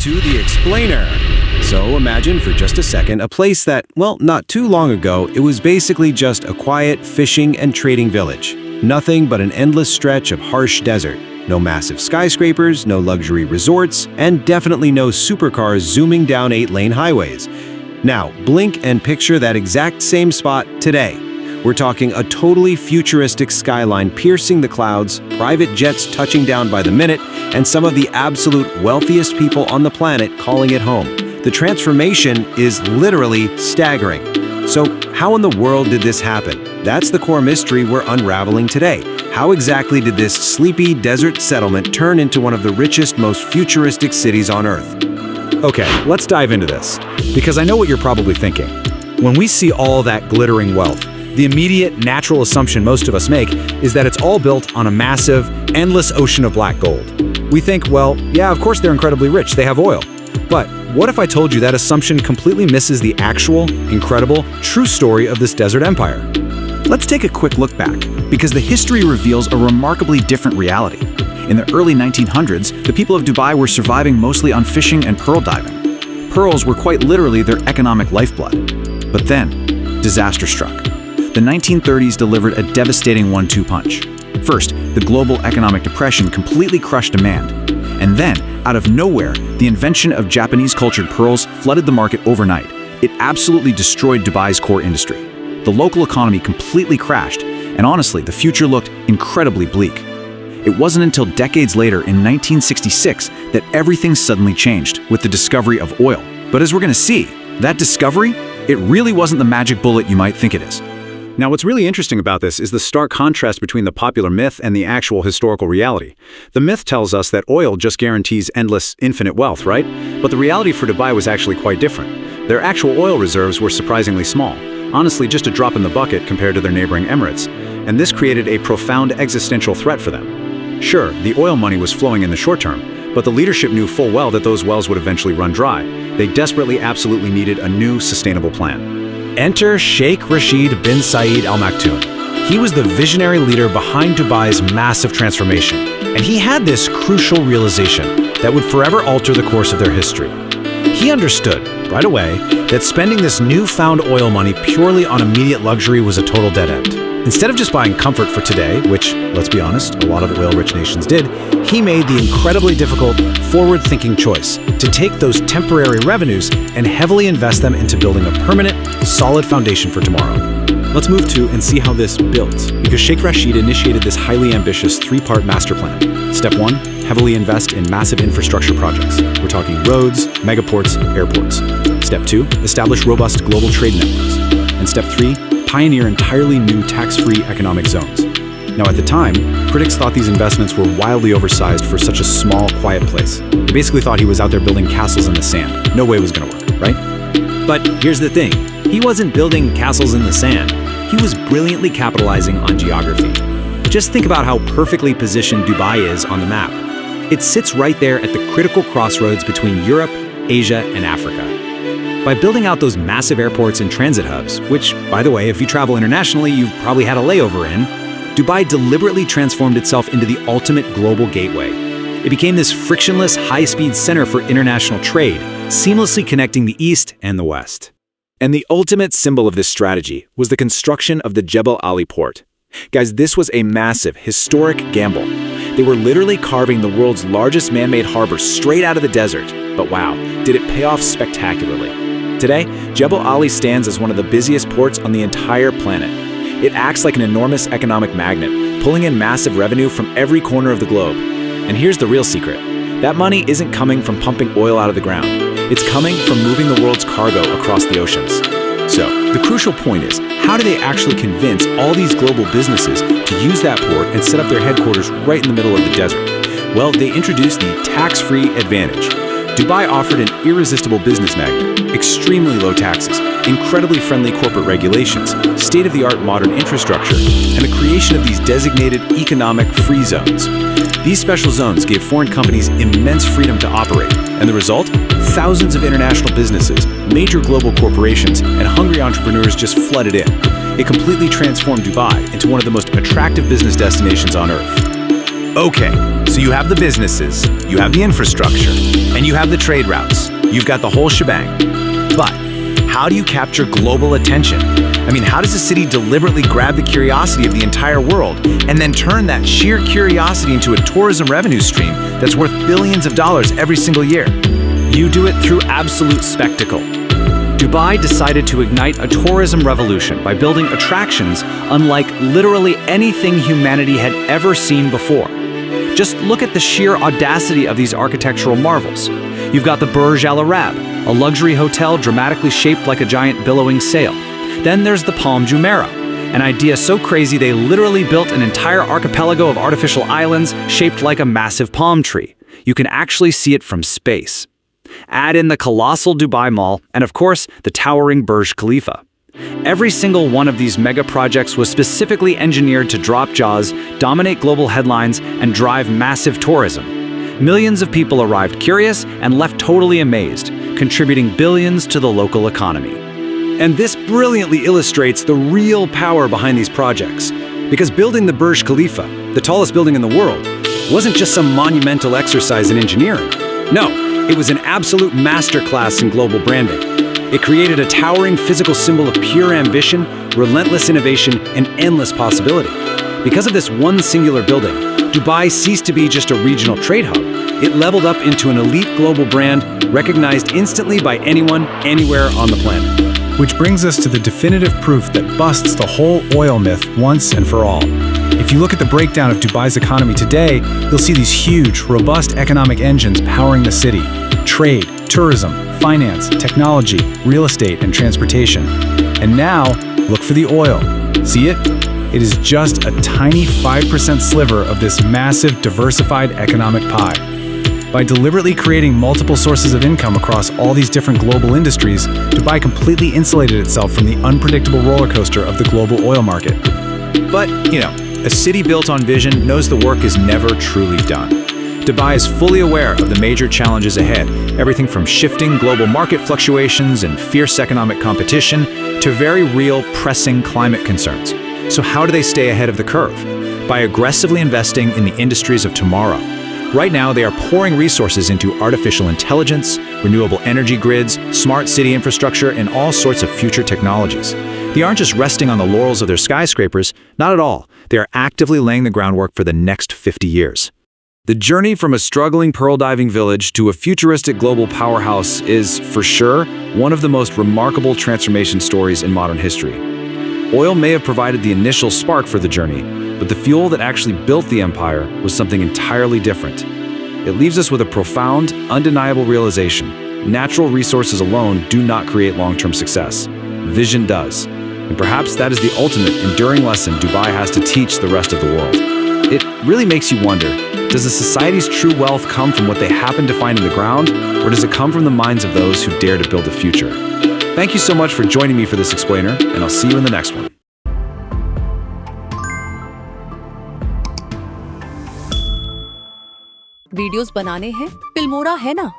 to The Explainer. So imagine for just a second a place that, well, not too long ago, it was basically just a quiet fishing and trading village. Nothing but an endless stretch of harsh desert. No massive skyscrapers, no luxury resorts, and definitely no supercars zooming down 8-lane highways. Now, blink and picture that exact same spot today. We're talking a totally futuristic skyline piercing the clouds, private jets touching down by the minute, and some of the absolute wealthiest people on the planet calling it home. The transformation is literally staggering. So how in the world did this happen? That's the core mystery we're unraveling today. How exactly did this sleepy desert settlement turn into one of the richest, most futuristic cities on Earth? Okay, let's dive into this, because I know what you're probably thinking. When we see all that glittering wealth, the immediate, natural assumption most of us make is that it's all built on a massive, endless ocean of black gold. We think, well, yeah, of course they're incredibly rich, they have oil. But what if I told you that assumption completely misses the actual, incredible, true story of this desert empire? Let's take a quick look back, because the history reveals a remarkably different reality. In the early 1900s, the people of Dubai were surviving mostly on fishing and pearl diving. Pearls were quite literally their economic lifeblood. But then, disaster struck. The 1930s delivered a devastating 1-2 punch. First, the global economic depression completely crushed demand. And then, out of nowhere, the invention of Japanese cultured pearls flooded the market overnight. It absolutely destroyed Dubai's core industry. The local economy completely crashed, and honestly, the future looked incredibly bleak. It wasn't until decades later, in 1966, that everything suddenly changed with the discovery of oil. But as we're going to see, that discovery, it really wasn't the magic bullet you might think it is. Now, what's really interesting about this is the stark contrast between the popular myth and the actual historical reality. The myth tells us that oil just guarantees endless, infinite wealth, right? But the reality for Dubai was actually quite different. Their actual oil reserves were surprisingly small, honestly just a drop in the bucket compared to their neighboring Emirates, and this created a profound existential threat for them. Sure, the oil money was flowing in the short term, but the leadership knew full well that those wells would eventually run dry. They desperately, absolutely needed a new, sustainable plan. Enter Sheikh Rashid bin Saeed Al Maktoum. He was the visionary leader behind Dubai's massive transformation, and he had this crucial realization that would forever alter the course of their history. He understood, right away, that spending this newfound oil money purely on immediate luxury was a total dead end. Instead of just buying comfort for today, which, let's be honest, a lot of oil-rich nations did, he made the incredibly difficult, forward-thinking choice to take those temporary revenues and heavily invest them into building a permanent, solid foundation for tomorrow. Let's move to and see how this built, because Sheikh Rashid initiated this highly ambitious 3-part master plan. Step 1, heavily invest in massive infrastructure projects. We're talking roads, megaports, airports. Step 2, establish robust global trade networks. And Step 3, pioneer entirely new tax-free economic zones. Now, at the time, critics thought these investments were wildly oversized for such a small, quiet place. They basically thought he was out there building castles in the sand. No way it was going to work, right? But here's the thing. He wasn't building castles in the sand. He was brilliantly capitalizing on geography. Just think about how perfectly positioned Dubai is on the map. It sits right there at the critical crossroads between Europe, Asia, and Africa. By building out those massive airports and transit hubs, which, by the way, if you travel internationally, you've probably had a layover in, Dubai deliberately transformed itself into the ultimate global gateway. It became this frictionless, high-speed center for international trade, seamlessly connecting the East and the West. And the ultimate symbol of this strategy was the construction of the Jebel Ali port. Guys, this was a massive, historic gamble. They were literally carving the world's largest man-made harbor straight out of the desert. But wow, did it pay off spectacularly. Today, Jebel Ali stands as one of the busiest ports on the entire planet. It acts like an enormous economic magnet, pulling in massive revenue from every corner of the globe. And here's the real secret. That money isn't coming from pumping oil out of the ground. It's coming from moving the world's cargo across the oceans. So, the crucial point is, how do they actually convince all these global businesses to use that port and set up their headquarters right in the middle of the desert? Well, they introduced the tax-free advantage. Dubai offered an irresistible business magnet, extremely low taxes, incredibly friendly corporate regulations, state-of-the-art modern infrastructure, and the creation of these designated economic free zones. These special zones gave foreign companies immense freedom to operate, and the result? Thousands of international businesses, major global corporations, and hungry entrepreneurs just flooded in. It completely transformed Dubai into one of the most attractive business destinations on Earth. Okay, so you have the businesses, you have the infrastructure, and you have the trade routes. You've got the whole shebang. But how do you capture global attention? I mean, how does a city deliberately grab the curiosity of the entire world and then turn that sheer curiosity into a tourism revenue stream that's worth billions of dollars every single year? You do it through absolute spectacle. Dubai decided to ignite a tourism revolution by building attractions unlike literally anything humanity had ever seen before. Just look at the sheer audacity of these architectural marvels. You've got the Burj Al Arab, a luxury hotel dramatically shaped like a giant billowing sail. Then there's the Palm Jumeirah, an idea so crazy they literally built an entire archipelago of artificial islands shaped like a massive palm tree. You can actually see it from space. Add in the colossal Dubai Mall, and of course, the towering Burj Khalifa. Every single one of these mega projects was specifically engineered to drop jaws, dominate global headlines, and drive massive tourism. Millions of people arrived curious and left totally amazed, contributing billions to the local economy. And this brilliantly illustrates the real power behind these projects. Because building the Burj Khalifa, the tallest building in the world, wasn't just some monumental exercise in engineering. No, it was an absolute masterclass in global branding. It created a towering physical symbol of pure ambition, relentless innovation, and endless possibility. Because of this one singular building, Dubai ceased to be just a regional trade hub. It leveled up into an elite global brand recognized instantly by anyone, anywhere on the planet. Which brings us to the definitive proof that busts the whole oil myth once and for all. If you look at the breakdown of Dubai's economy today, you'll see these huge, robust economic engines powering the city: trade, tourism, finance, technology, real estate, and transportation. And now, look for the oil. See it? It is just a tiny 5% sliver of this massive, diversified economic pie. By deliberately creating multiple sources of income across all these different global industries, Dubai completely insulated itself from the unpredictable roller coaster of the global oil market. But, a city built on vision knows the work is never truly done. Dubai is fully aware of the major challenges ahead, everything from shifting global market fluctuations and fierce economic competition to very real, pressing climate concerns. So how do they stay ahead of the curve? By aggressively investing in the industries of tomorrow. Right now, they are pouring resources into artificial intelligence, renewable energy grids, smart city infrastructure, and all sorts of future technologies. They aren't just resting on the laurels of their skyscrapers, not at all. They are actively laying the groundwork for the next 50 years. The journey from a struggling pearl diving village to a futuristic global powerhouse is, for sure, one of the most remarkable transformation stories in modern history. Oil may have provided the initial spark for the journey, but the fuel that actually built the empire was something entirely different. It leaves us with a profound, undeniable realization. Natural resources alone do not create long-term success. Vision does. And perhaps that is the ultimate, enduring lesson Dubai has to teach the rest of the world. It really makes you wonder, does a society's true wealth come from what they happen to find in the ground, or does it come from the minds of those who dare to build a future? Thank you so much for joining me for this explainer, and I'll see you in the next one. Videos बनाने हैं Filmora है ना।